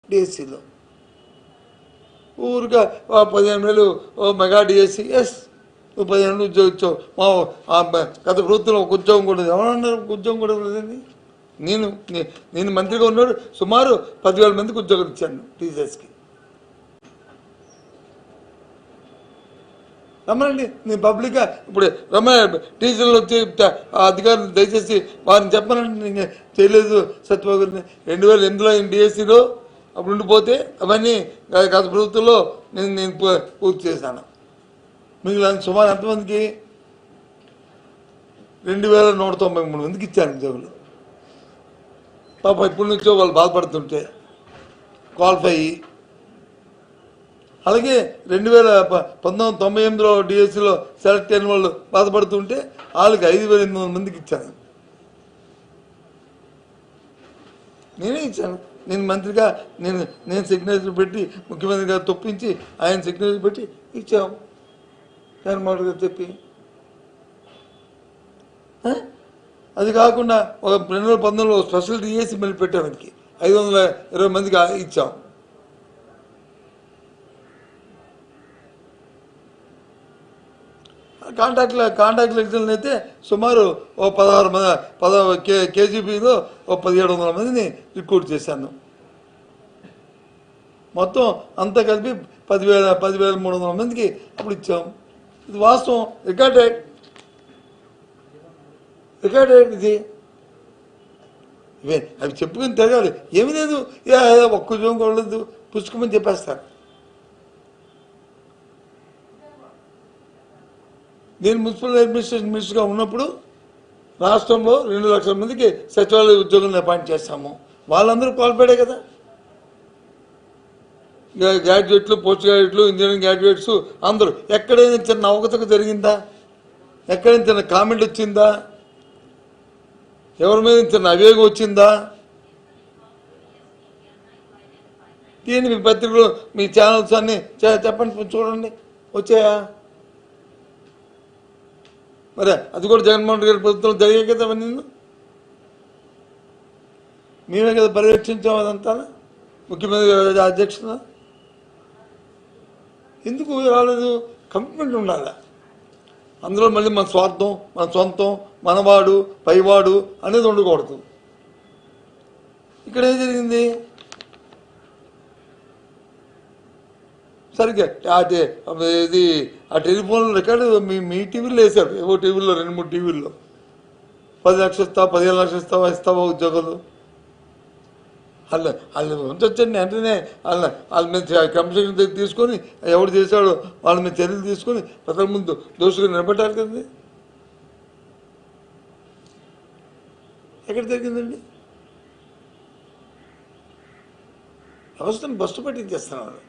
డిఎస్సిలో ఊరిగా 15,000 mega DSC. Yes, నువ్వు 15,000 ఉద్యోగం ఇచ్చావు. గత ప్రభుత్వంలో ఒక ఉద్యోగం కూడా ఎవరన్నారు? ఉద్యోగం కూడా లేదండి. నేను మంత్రిగా ఉన్నాడు సుమారు 10,000 మందికి ఉద్యోగం ఇచ్చాను టీచర్స్కి. రమ్మనండి, నేను పబ్లిక్గా ఇప్పుడు టీచర్లు వచ్చి అధికారులు దయచేసి వారిని చెప్పనండి. నేను చేయలేదు సత్యబాబుని 2008లో డిఎస్సిలో అప్పుడు ఉండిపోతే అవన్నీ గత ప్రభుత్వంలో నేను పూర్తి చేశాను. మిగిలిన సుమారు ఎంతమందికి 2,193 మందికి ఇచ్చాను ఉద్యోగులు. పాప ఇప్పటి నుంచో వాళ్ళు బాధపడుతుంటే క్వాలిఫై అయ్యి. అలాగే 1998లో డిఎస్సిలో సెలెక్ట్ అయిన వాళ్ళు బాధపడుతుంటే వాళ్ళకి 5,800 మందికి ఇచ్చాను. నేనే ఇచ్చాను. నేను మంత్రిగా నేను సిగ్నేచర్ పెట్టి ముఖ్యమంత్రి గారు తొప్పించి ఆయన సిగ్నేచర్ పెట్టి ఇచ్చాము జగన్మోహన్ గారు చెప్పి. అది కాకుండా ఒక 2019లో స్పెషల్ డిఎస్సి మళ్ళీ పెట్టాము. మనకి 520 మందికి ఇచ్చాం. కాంట్రాక్ట్ లెక్చర్లను అయితే సుమారు 16 కేజీబీలో 1,700 మందిని రిక్రూట్ చేశాను. మొత్తం అంతా కలిపి 10,300 మందికి అప్పుడు ఇచ్చాం. ఇది వాస్తవం, రికార్డెడ్ ఇది. ఇవే అవి చెప్పుకుని తిరగాలి. ఏమీ లేదు, ఒక్క ఉద్యోగం కొనలేదు పుచ్చుకోమని చెప్పేస్తారు. నేను మున్సిపల్ అడ్మినిస్ట్రేషన్ మినిస్టర్గా ఉన్నప్పుడు రాష్ట్రంలో 2 లక్షల మందికి సచివాలయ ఉద్యోగులను అపాయింట్ చేస్తాము. వాళ్ళందరూ క్వాలిఫైడే కదా. గ్రాడ్యుయేట్లు, పోస్ట్ గ్రాడ్యుయేట్లు, ఇంజనీరింగ్ గ్రాడ్యుయేట్స్ అందరూ. ఎక్కడైనా చిన్న అవకతవక జరిగిందా? ఎక్కడైనా చిన్న కామెంట్ వచ్చిందా? ఎవరి మీద చిన్న అవేగం వచ్చిందా? దీన్ని మీ పత్రికలు, మీ ఛానల్స్ అన్నీ చెప్పండి, చూడండి వచ్చాయా? మరి అది కూడా జగన్మోహన్ రెడ్డి గారి ప్రభుత్వంలో జరిగాయి కదా. అవన్నీ మేమే కదా పర్యవేక్షించాం అదంతా, ముఖ్యమంత్రి గారి అధ్యక్షత. ఎందుకు రాలేదు? కమిట్మెంట్ ఉండాలి. అందులో మళ్ళీ మన స్వార్థం, మన సొంతం, మనవాడు, పైవాడు అనేది ఉండకూడదు. ఇక్కడ ఏం జరిగింది? సరిగ్గా ఇది ఆ టెలిఫోన్ రికార్డు మీ టీవీలో వేశారు. ఏవో టీవీల్లో 2-3 టీవీల్లో 10 లక్షలు ఇస్తావా, 15 లక్షలు ఇస్తావా ఉద్యోగాలు. వాళ్ళు ఉంచొచ్చండి. వెంటనే వాళ్ళ మీద క్రమశిక్షణ తీసుకొని ఎవరు చేశాడో వాళ్ళ మీద చర్యలు తీసుకొని ప్రజల ముందు దోషులు నిలబెట్టాలి కదండి. ఎక్కడ జరిగిందండి? వ్యవస్థను బస్సు పట్టించేస్తున్నారు.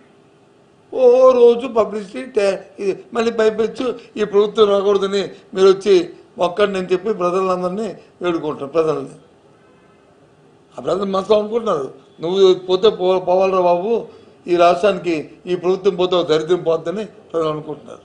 రోజు పబ్లిసిటీ ఇది మళ్ళీ పైపెచ్చు ఈ ప్రభుత్వం రాకూడదని మీరు వచ్చి ఒక్కడిని అని చెప్పి ప్రజలందరినీ వేడుకుంటారు. ప్రజల్ని ఆ ప్రజలు మనసులో అనుకుంటున్నారు, నువ్వు పోతే పోవాలరా బాబు, ఈ రాష్ట్రానికి ఈ ప్రభుత్వం పోతే దరిద్రం పోద్దని ప్రజలు అనుకుంటున్నారు.